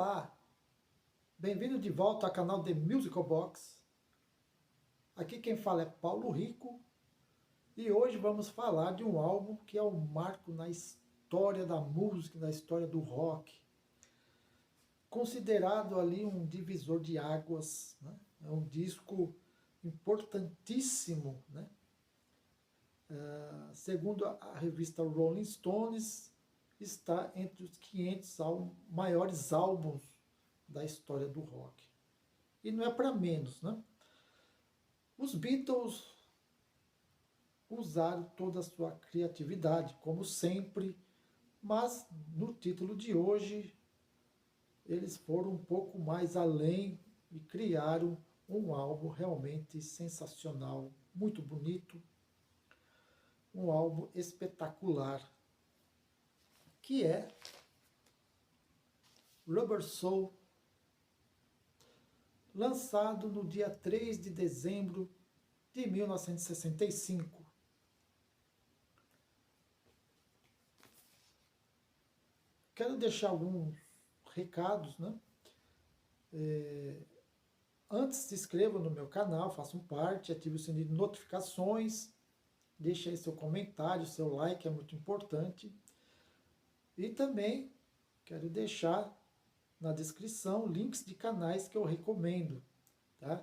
Olá, bem-vindo de volta ao canal The Musical Box. Aqui quem fala é Paulo Rico e hoje vamos falar de um álbum que é um marco na história da música, na história do rock. Considerado ali um divisor de águas, né? É um disco importantíssimo, né? Segundo a revista Rolling Stones, está entre os 500 maiores álbuns da história do rock. E não é para menos, né? Os Beatles usaram toda a sua criatividade, como sempre, mas no título de hoje eles foram um pouco mais além e criaram um álbum realmente sensacional, muito bonito, um álbum espetacular, que é Rubber Soul, lançado no dia 3 de dezembro de 1965. Quero deixar alguns recados, né? Antes, se inscreva no meu canal, façam parte, ative o sininho de notificações, deixe aí seu comentário, seu like, é muito importante. E também quero deixar na descrição links de canais que eu recomendo, tá?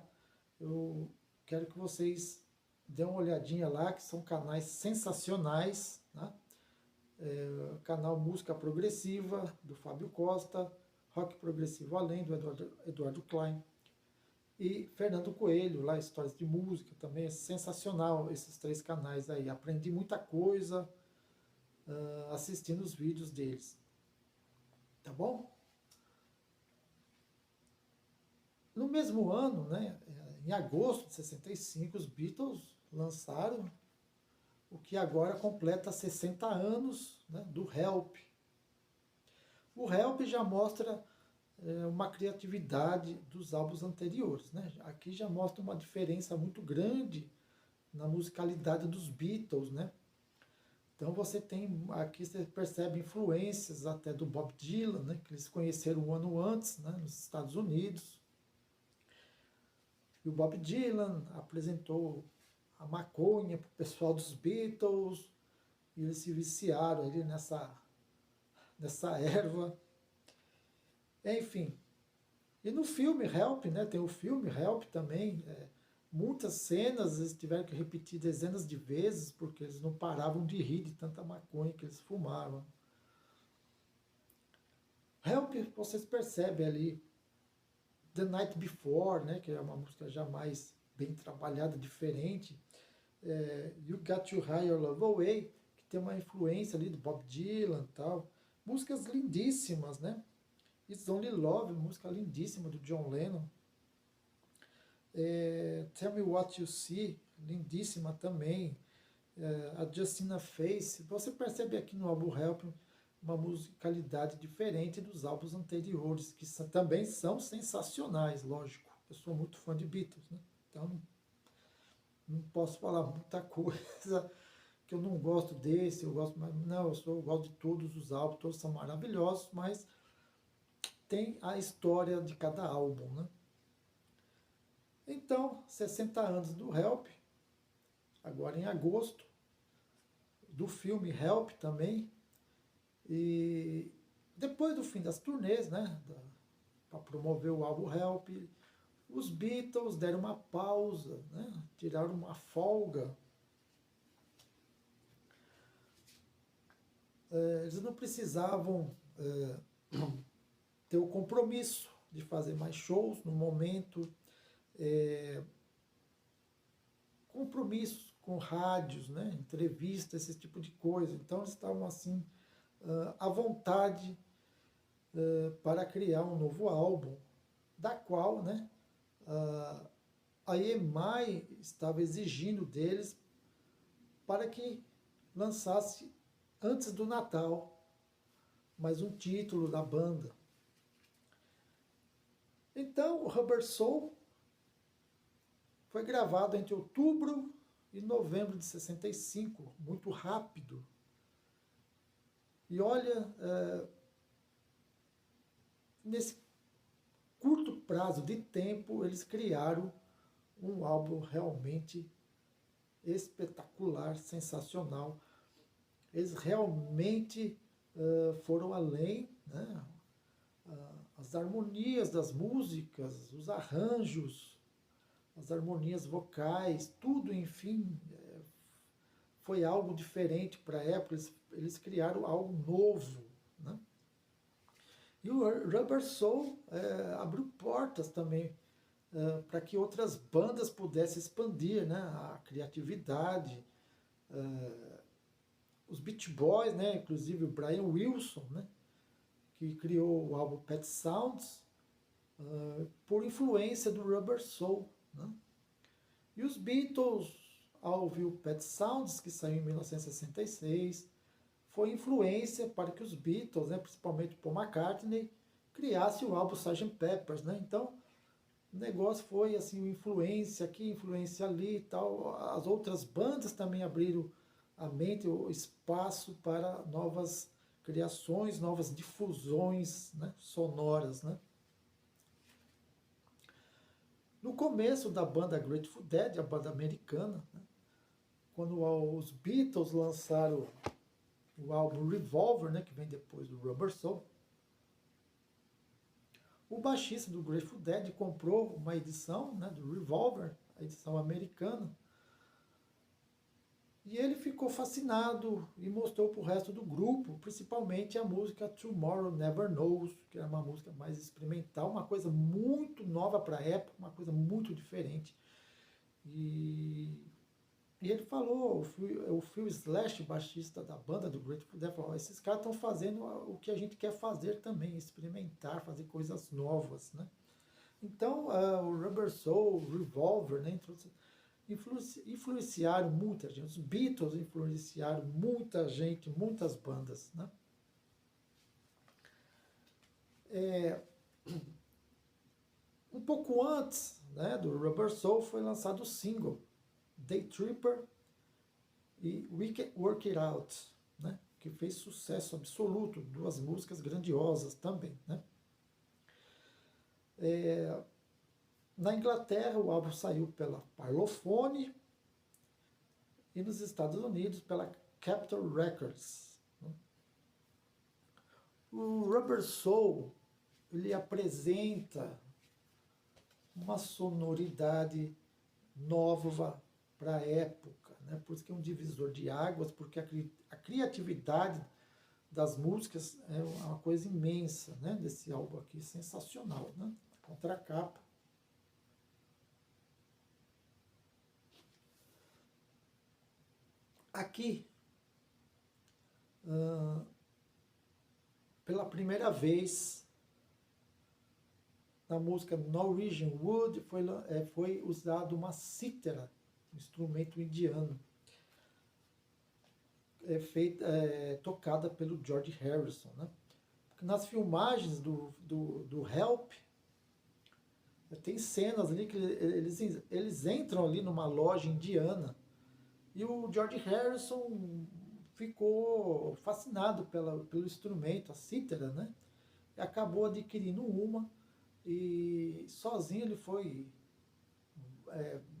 Eu quero que vocês dêem uma olhadinha lá, que são canais sensacionais, né? Canal Música Progressiva, do Fábio Costa, Rock Progressivo Além, do Eduardo Klein, e Fernando Coelho, lá Histórias de Música, também é sensacional esses três canais aí. Aprendi muita coisa assistindo os vídeos deles. Tá bom? No mesmo ano, né, em agosto de 65, os Beatles lançaram o que agora completa 60 anos, né, do Help. O Help já mostra uma criatividade dos álbuns anteriores, né? Aqui já mostra uma diferença muito grande na musicalidade dos Beatles, né? Então você tem, aqui você percebe influências até do Bob Dylan, né, que eles conheceram um ano antes, né, nos Estados Unidos. E o Bob Dylan apresentou a maconha para o pessoal dos Beatles, e eles se viciaram ali nessa erva. Enfim, e no filme Help, né, tem o filme Help também, muitas cenas eles tiveram que repetir dezenas de vezes, porque eles não paravam de rir de tanta maconha que eles fumavam. Help, vocês percebem ali, The Night Before, né, que é uma música já mais bem trabalhada, diferente. You Got to Hide Your Love Away, que tem uma influência ali do Bob Dylan e tal. Músicas lindíssimas, né? It's Only Love, música lindíssima do John Lennon. Tell Me What You See, lindíssima também. A Justina Face. Você percebe aqui no álbum Help uma musicalidade diferente dos álbuns anteriores, que também são sensacionais, lógico. Eu sou muito fã de Beatles, né? Então não posso falar muita coisa que eu não gosto desse, eu gosto, mas não, eu gosto de todos os álbuns, todos são maravilhosos, mas tem a história de cada álbum, né? Então, 60 anos do Help, agora em agosto, do filme Help também, e depois do fim das turnês, né, para promover o álbum Help, os Beatles deram uma pausa, né, tiraram uma folga. Eles não precisavam ter o compromisso de fazer mais shows no momento, compromissos com rádios, né, entrevistas, esse tipo de coisa. Então eles estavam assim à vontade para criar um novo álbum, da qual, né, a EMI estava exigindo deles para que lançasse antes do Natal mais um título da banda. Então, o Rubber Soul foi gravado entre outubro e novembro de 65, muito rápido. E olha, nesse curto prazo de tempo, eles criaram um álbum realmente espetacular, sensacional. Eles realmente foram além, né? As harmonias das músicas, os arranjos, as harmonias vocais, tudo, enfim, foi algo diferente para a época. Eles criaram algo novo, né? E o Rubber Soul abriu portas também para que outras bandas pudessem expandir, né, a criatividade. Os Beach Boys, né, inclusive o Brian Wilson, né, que criou o álbum Pet Sounds, por influência do Rubber Soul. Né? E os Beatles, ao ouvir o Pet Sounds, que saiu em 1966, foi influência para que os Beatles, né, principalmente Paul McCartney, criasse o álbum Sgt. Peppers. Né? Então, o negócio foi assim, influência aqui, influência ali e tal. As outras bandas também abriram a mente, o espaço para novas criações, novas difusões, né, sonoras. Né? No começo da banda Grateful Dead, a banda americana, né, quando os Beatles lançaram o álbum Revolver, né, que vem depois do Rubber Soul, o baixista do Grateful Dead comprou uma edição, né, do Revolver, a edição americana, e ele ficou fascinado e mostrou para o resto do grupo, principalmente a música Tomorrow Never Knows, que era uma música mais experimental, uma coisa muito nova para a época, uma coisa muito diferente. E ele falou, o Phil Slash, baixista da banda do Grateful Dead, falou: esses caras estão fazendo o que a gente quer fazer também, experimentar, fazer coisas novas, né? Então, o Rubber Soul, o Revolver, né, influenciaram muita gente. Os Beatles influenciaram muita gente, muitas bandas, né? Um pouco antes, né, do Rubber Soul foi lançado o single Day Tripper e We Can Work It Out, né, que fez sucesso absoluto, duas músicas grandiosas também. Né? Na Inglaterra, o álbum saiu pela Parlophone e nos Estados Unidos pela Capitol Records. Né? O Rubber Soul, ele apresenta uma sonoridade nova para a época, né? Por isso que é um divisor de águas, porque a criatividade das músicas é uma coisa imensa, né? Desse álbum aqui, sensacional, né? Contracapa. Aqui, pela primeira vez, na música Norwegian Wood, foi usado uma cítara, um instrumento indiano, tocada pelo George Harrison. Né? Porque nas filmagens do Help, tem cenas ali que eles entram ali numa loja indiana e o George Harrison ficou fascinado pelo instrumento, a cítara, né? E acabou adquirindo uma e sozinho ele foi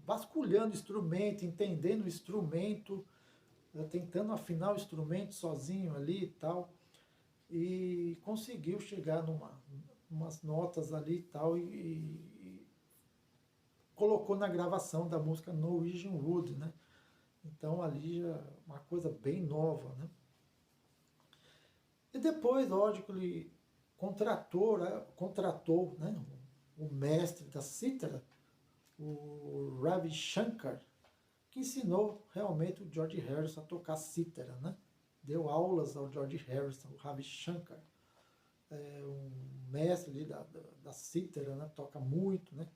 vasculhando o instrumento, entendendo o instrumento, tentando afinar o instrumento sozinho ali e tal, e conseguiu chegar umas notas ali e tal, e colocou na gravação da música Norwegian Wood, né? Então ali já uma coisa bem nova, né? E depois, lógico, ele contratou, né, o mestre da cítara, o Ravi Shankar, que ensinou realmente o George Harrison a tocar cítara, né? Deu aulas ao George Harrison, o Ravi Shankar, um mestre ali da cítara, né? Toca muito, né?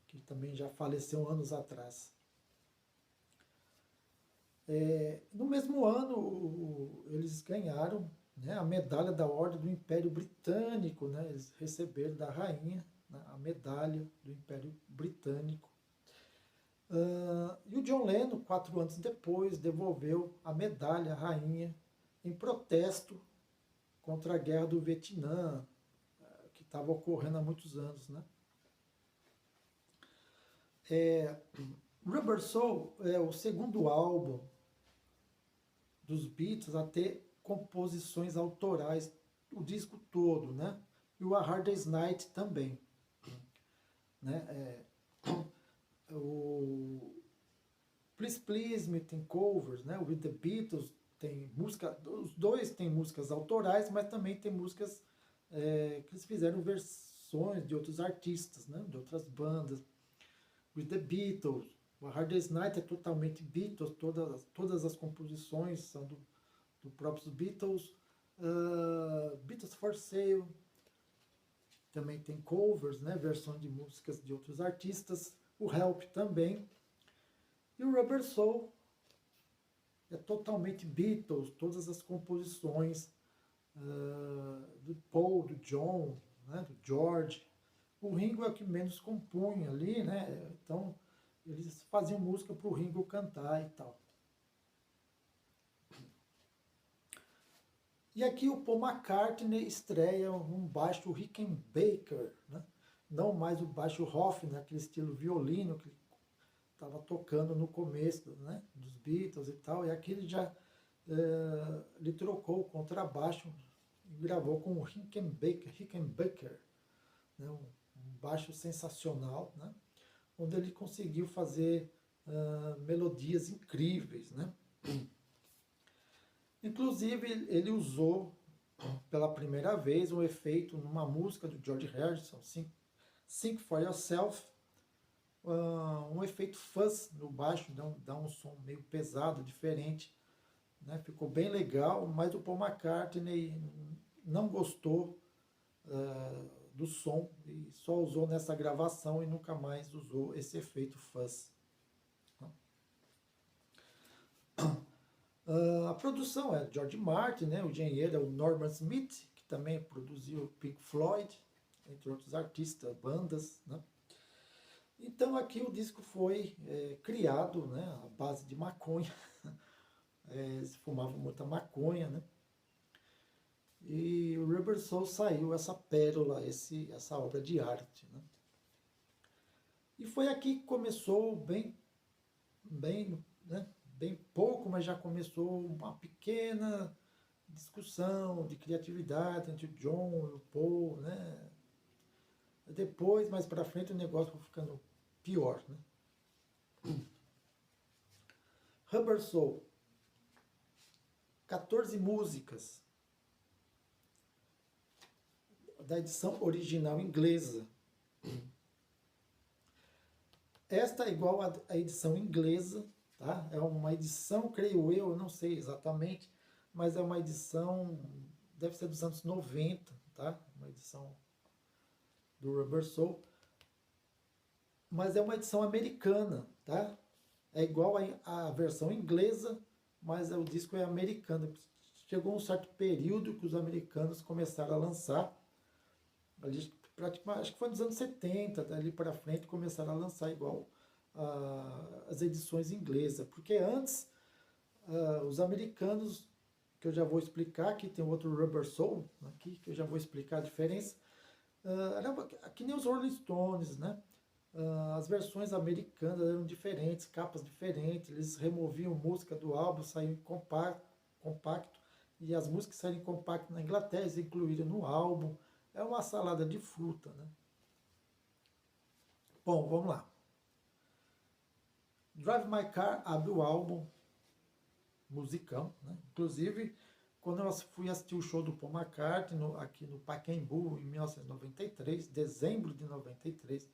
Que também já faleceu anos atrás. No mesmo ano, eles ganharam, né, a medalha da Ordem do Império Britânico, né? Eles receberam da rainha, né, a medalha do Império Britânico. E o John Lennon, 4 anos depois, devolveu a medalha à rainha em protesto contra a guerra do Vietnã, que estava ocorrendo há muitos anos, né? Rubber Soul é o segundo álbum dos Beatles a ter composições autorais, o disco todo, né? E o A Hard Day's Night também, né? O Please Please Me tem covers, né? O With the Beatles tem música, os dois têm músicas autorais, mas também tem músicas que eles fizeram versões de outros artistas, né? De outras bandas. With the Beatles, o A Hard Day's Night é totalmente Beatles, todas as composições são do próprios Beatles. Beatles for Sale também tem covers, né? Versões de músicas de outros artistas. O Help também. E o Rubber Soul é totalmente Beatles, todas as composições do Paul, do John, né, do George. O Ringo é o que menos compunha ali, né? Então eles faziam música para o Ringo cantar e tal. E aqui o Paul McCartney estreia um baixo Rickenbacker, né? Não mais o baixo Hofner, aquele estilo violino que estava tocando no começo, né, dos Beatles e tal, e aqui ele trocou o contrabaixo e gravou com o Rickenbacker, né, um baixo sensacional, né, onde ele conseguiu fazer melodias incríveis, né. Inclusive, ele usou pela primeira vez um efeito numa música do George Harrison, Sing for Yourself, um efeito fuzz no baixo, dá um som meio pesado, diferente, né? Ficou bem legal, mas o Paul McCartney não gostou do som e só usou nessa gravação e nunca mais usou esse efeito fuzz. A produção é George Martin, né? O engenheiro é o Norman Smith, que também produziu Pink Floyd, entre outros artistas, bandas, né? Então aqui o disco foi criado, né, à base de maconha. Eles fumavam muita maconha, né? E o Rubber Soul saiu essa pérola, essa obra de arte, né? E foi aqui que começou né, bem pouco, mas já começou uma pequena discussão de criatividade entre o John e o Paul, né? Depois, mais para frente, o negócio foi ficando pior, né? Rubber Soul, 14 músicas da edição original inglesa. Esta é igual à edição inglesa, tá? É uma edição, creio eu não sei exatamente, mas é uma edição, deve ser dos anos 90, tá? Uma edição do Rubber Soul. Mas é uma edição americana, tá? É igual à versão inglesa, mas o disco é americano. Chegou um certo período que os americanos começaram a lançar, ali, acho que foi nos anos 70, dali para frente começaram a lançar igual as edições inglesas. Porque antes, os americanos, que eu já vou explicar, aqui tem outro Rubber Soul, aqui, que eu já vou explicar a diferença, era que nem os Rolling Stones, né? As versões americanas eram diferentes, capas diferentes, eles removiam música do álbum, saíam em compacto, e as músicas saíram em compacto na Inglaterra, eles incluíram no álbum. É uma salada de fruta, né? Bom, vamos lá. Drive My Car abre o álbum, musicão, né? Inclusive, quando eu fui assistir o show do Paul McCartney aqui no Pacaembu, em 1993, dezembro de 93,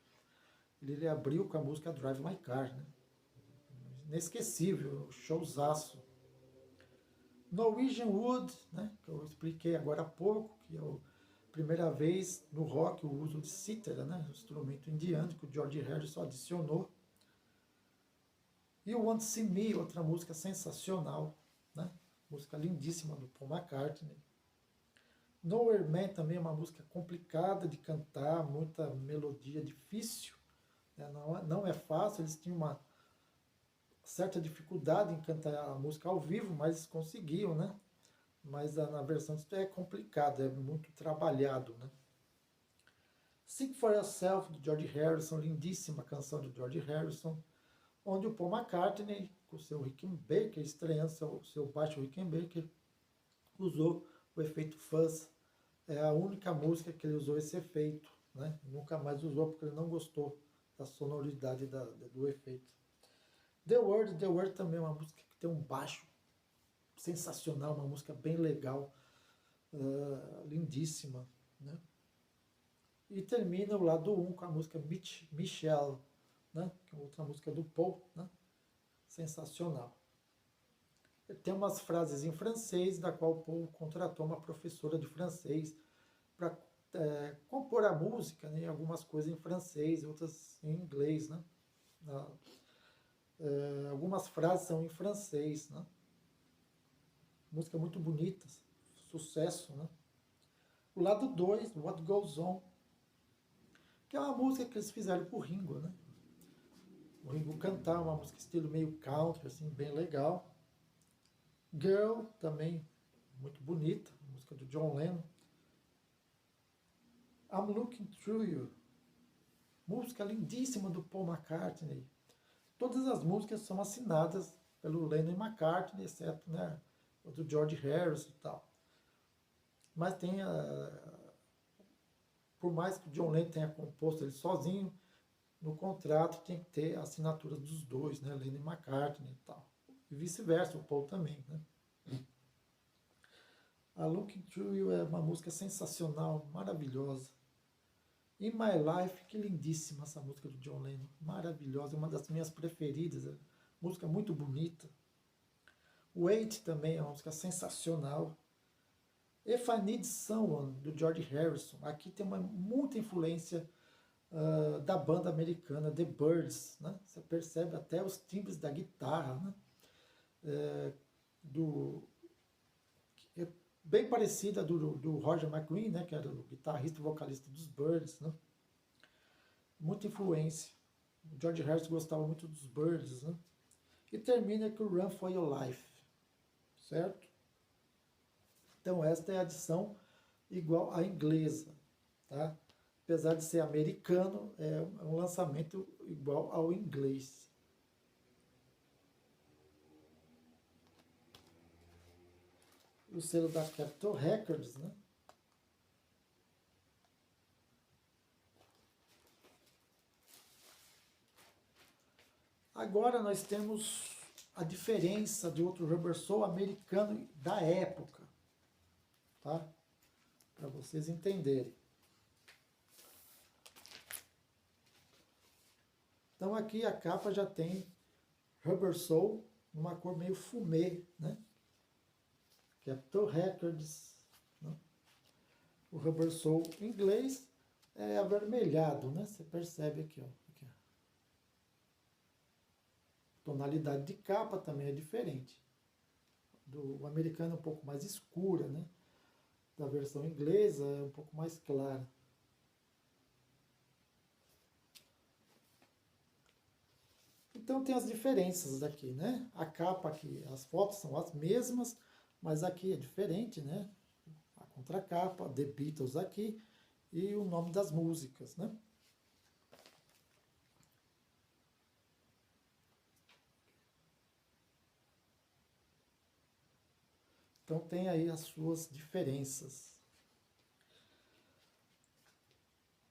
ele abriu com a música Drive My Car, né? Inesquecível, showzaço. Norwegian Wood, né, que eu expliquei agora há pouco, que é a primeira vez no rock o uso de cítara, né, um instrumento indiano que o George Harrison adicionou. E o Want to See Me, outra música sensacional, né, música lindíssima do Paul McCartney. Nowhere Man também é uma música complicada de cantar, muita melodia difícil, né, não é fácil, eles tinham uma certa dificuldade em cantar a música ao vivo, mas conseguiam, né? Mas na versão é complicado, é muito trabalhado, né? Sing for Yourself, do George Harrison, lindíssima canção do George Harrison, onde o Paul McCartney, com o seu Rickenbacker, estreando seu baixo Rickenbacker, usou o efeito fuzz. É a única música que ele usou esse efeito, né? Nunca mais usou porque ele não gostou da sonoridade do efeito. The Word também é uma música que tem um baixo sensacional, uma música bem legal, lindíssima, né? E termina o lado 1 com a música Michelle, né? Que é outra música do Paul, né? Sensacional. Tem umas frases em francês, da qual o Paul contratou uma professora de francês para compor a música, né? Algumas coisas em francês, outras em inglês, né? Algumas frases são em francês, né? Música muito bonita, sucesso, né? O lado 2, What Goes On, que é uma música que eles fizeram pro Ringo, né? O Ringo cantar, uma música estilo meio country, assim, bem legal. Girl, também muito bonita, música do John Lennon. I'm Looking Through You, música lindíssima do Paul McCartney. Todas as músicas são assinadas pelo Lennon e McCartney, exceto, né, o do George Harrison e tal. Mas tem, por mais que o John Lennon tenha composto ele sozinho, no contrato tem que ter a assinatura dos dois, né, Lennon e McCartney e tal. E vice-versa, o Paul também, né. A Looking Through You é uma música sensacional, maravilhosa. In My Life, que lindíssima essa música do John Lennon, maravilhosa, uma das minhas preferidas, música muito bonita. Wait também é uma música sensacional. If I Need Someone, do George Harrison, aqui tem muita influência da banda americana The Byrds, né? Você percebe até os timbres da guitarra, né? Bem parecida do Roger McGuinn, né? Que era o guitarrista e vocalista dos Byrds, né? Muita influência. O George Harrison gostava muito dos Byrds, né? E termina com Run for Your Life, certo? Então esta é a edição igual à inglesa, tá? Apesar de ser americano, é um lançamento igual ao inglês. O selo da Capitol Records, né? Agora nós temos a diferença de outro Rubber Soul americano da época, tá? Para vocês entenderem. Então aqui a capa já tem Rubber Soul numa cor meio fumê, né? Capitol Records, né? O Rubber Soul em inglês é avermelhado, né? Você percebe aqui, ó. Aqui, ó. Tonalidade de capa também é diferente. Do americano é um pouco mais escura, né? Da versão inglesa é um pouco mais clara. Então tem as diferenças daqui, né? A capa aqui, as fotos são as mesmas, mas aqui é diferente, né? A contracapa, The Beatles aqui, e o nome das músicas, né? Então tem aí as suas diferenças.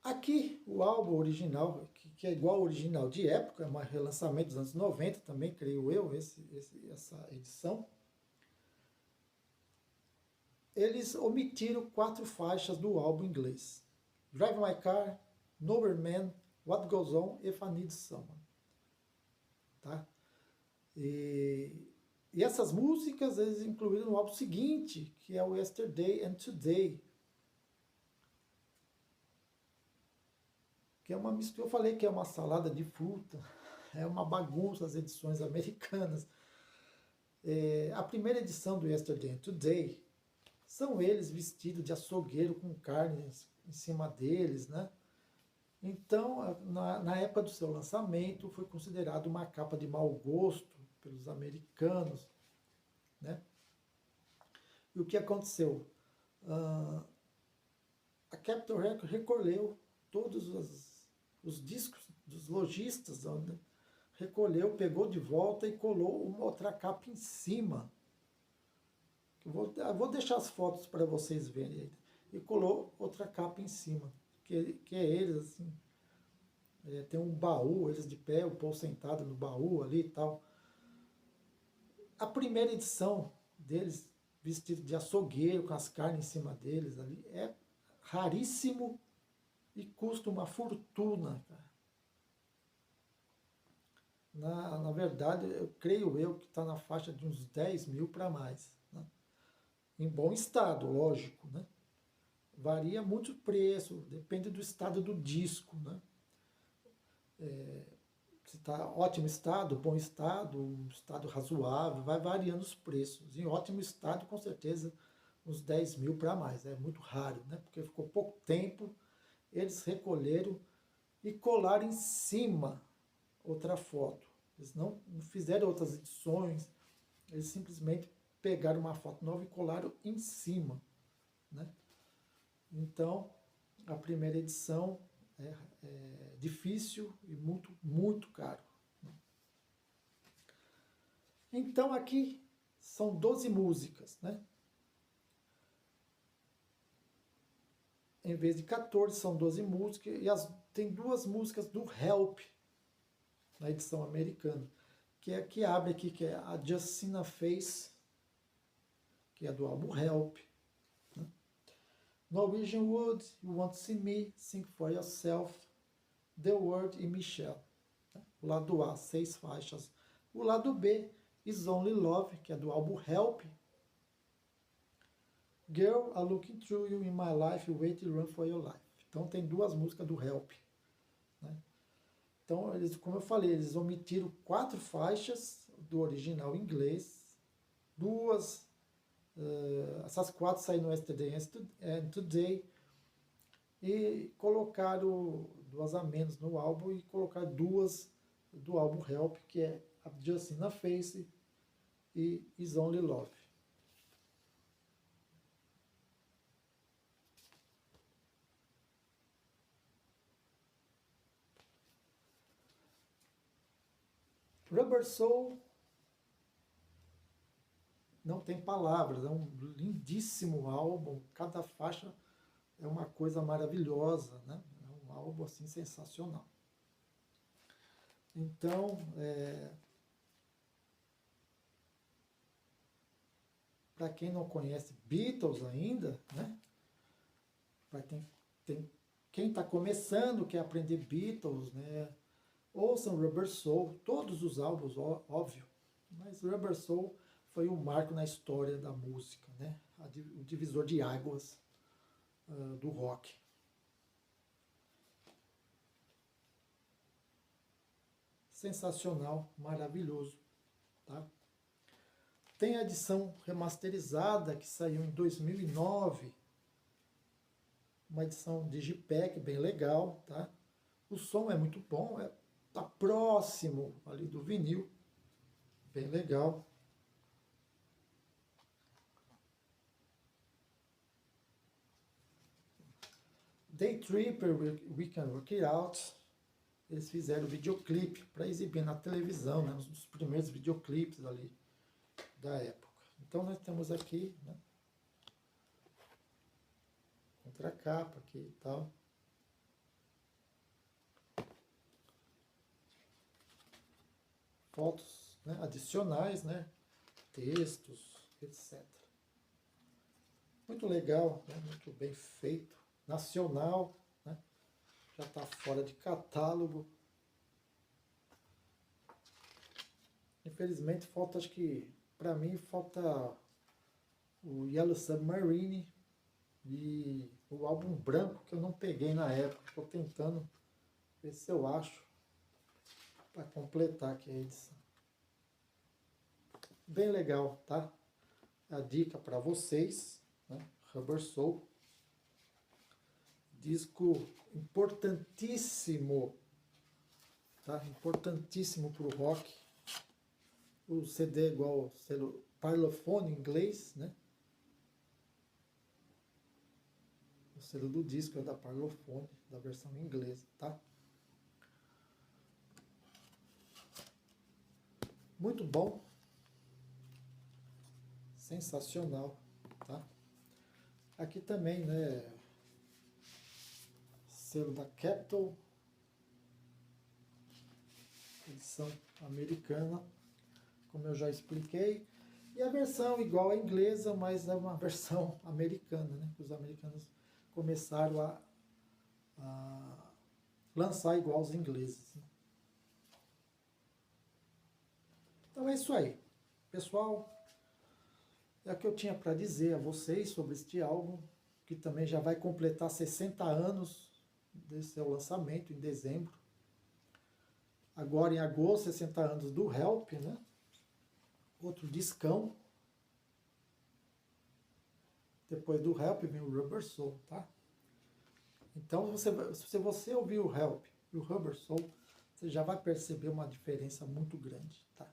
Aqui o álbum original, que é igual ao original de época, é um relançamento dos anos 90 também, creio eu, essa edição. Eles omitiram 4 faixas do álbum inglês. Drive My Car, Nowhere Man, What Goes On, If I Need Someone. Tá? E essas músicas eles incluíram no álbum seguinte, que é o Yesterday and Today. Que é uma mistura, eu falei que é uma salada de fruta, é uma bagunça as edições americanas. A primeira edição do Yesterday and Today são eles vestidos de açougueiro com carne em cima deles, né? Então, na época do seu lançamento, foi considerado uma capa de mau gosto pelos americanos, né? E o que aconteceu? A Capitol Records recolheu todos os discos dos lojistas, né? Recolheu, pegou de volta e colou uma outra capa em cima. Eu vou deixar as fotos para vocês verem. E colou outra capa em cima, que é eles, assim, tem um baú, eles de pé, o Paul sentado no baú ali e tal. A primeira edição deles, vestido de açougueiro, com as carnes em cima deles ali, é raríssimo e custa uma fortuna, cara. Na verdade, eu creio eu que está na faixa de uns 10 mil para mais. Né? Em bom estado, lógico. Né? Varia muito o preço, depende do estado do disco. Né? Se está ótimo estado, bom estado, um estado razoável, vai variando os preços. Em ótimo estado, com certeza, uns 10 mil para mais. É muito raro, né? Porque ficou pouco tempo, eles recolheram e colaram em cima outra foto. Eles não fizeram outras edições, eles simplesmente pegaram uma foto nova e colaram em cima. Né? Então, a primeira edição é difícil e muito, muito caro. Então, aqui são 12 músicas, né? Em vez de 14, são 12 músicas, e tem 2 músicas do Help, na edição americana, que é a que abre aqui, que é a Just Seen a Face, que é do álbum Help. Né? Norwegian Wood, You Want to See Me, Sing for Yourself, The Word e Michelle. O lado A, 6 faixas. O lado B, Is Only Love, que é do álbum Help. Girl, I'm Looking Through You in My Life, Wait to Run for Your Life. Então tem 2 músicas do Help. Né? Então, eles, como eu falei, eles omitiram 4 faixas do original em inglês, 2, essas 4 saíram no Yesterday and Today, e colocaram 2 a menos no álbum e colocaram 2 do álbum Help, que é a Just in a Face e Is Only Love. Rubber Soul não tem palavras, é um lindíssimo álbum, cada faixa é uma coisa maravilhosa, né? É um álbum assim sensacional. Então, para quem não conhece Beatles ainda, né? Quem está começando, quer aprender Beatles, né? Ouçam Rubber Soul, todos os álbuns, óbvio, mas Rubber Soul foi um marco na história da música, né? O divisor de águas do rock. Sensacional, maravilhoso. Tá? Tem a edição remasterizada que saiu em 2009, uma edição digipack bem legal. Tá? O som é muito bom, tá próximo ali do vinil, bem legal. Day Tripper, We Can Work It Out. Eles fizeram videoclipe para exibir na televisão, né, um dos primeiros videoclipes ali da época. Então nós temos aqui, né, contracapa aqui e tal. Fotos, né, adicionais, né, textos, etc. Muito legal, né, muito bem feito. Nacional, né, já está fora de catálogo. Infelizmente falta, acho que, para mim, falta o Yellow Submarine e o álbum branco que eu não peguei na época. Estou tentando ver se eu acho para completar aqui a edição. Bem legal, tá? A dica para vocês, né? Rubber Soul. Disco importantíssimo, tá? Importantíssimo para o rock. O CD é igual ao Parlophone em inglês, né? O selo do disco é da Parlophone, da versão inglesa, tá? Muito bom. Sensacional, tá? Aqui também, né? Selo da Capitol, edição americana, como eu já expliquei. E a versão igual à inglesa, mas é uma versão americana, né? Os americanos começaram a lançar igual aos ingleses, né? Então é isso aí. Pessoal, é o que eu tinha para dizer a vocês sobre este álbum, que também já vai completar 60 anos desse seu lançamento, em dezembro. Agora em agosto, 60 anos do Help, né? Outro discão. Depois do Help vem o Rubber Soul, tá? Então, se você ouvir o Help e o Rubber Soul, você já vai perceber uma diferença muito grande, tá?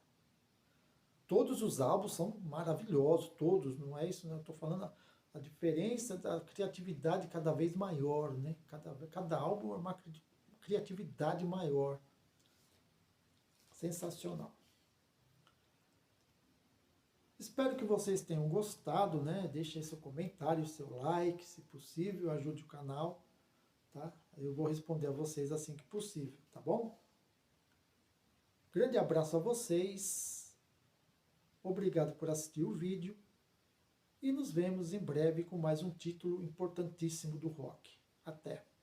Todos os álbuns são maravilhosos, todos, não é isso, né? Eu estou falando a diferença da criatividade cada vez maior, né? Cada álbum é uma criatividade maior. Sensacional. Espero que vocês tenham gostado, né? Deixe aí seu comentário, seu like, se possível, ajude o canal, tá? Eu vou responder a vocês assim que possível, tá bom? Grande abraço a vocês. Obrigado por assistir o vídeo. E nos vemos em breve com mais um título importantíssimo do rock. Até!